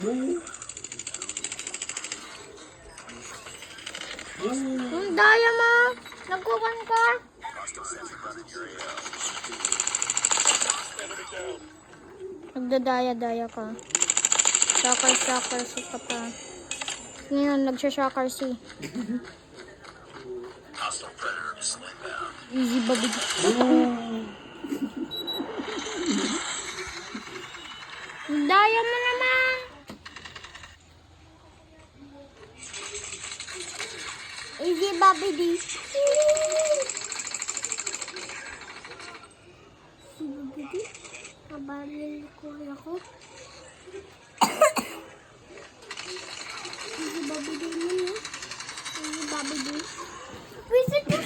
Ang daya mo. Nagkukan ka. Nagdadaya-daya ka. Shocker si ka pa. Ngayon, nagsha-shocker si. Easy baby. Daya mo naman. Easy baby di. Si baby di. Kabalin ko ako. Easy baby di mo no. Easy baby di. Visit ka.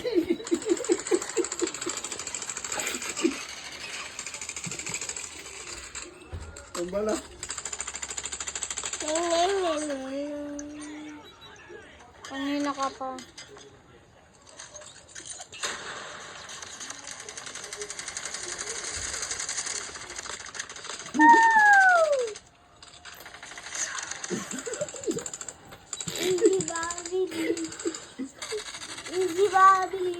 Ang bala. Kanina ka pa. Easy Bobby. Easy Bobby.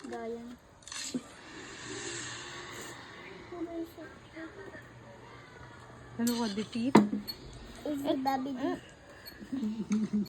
Daya. Ano ka, defeat? Easy Bobby.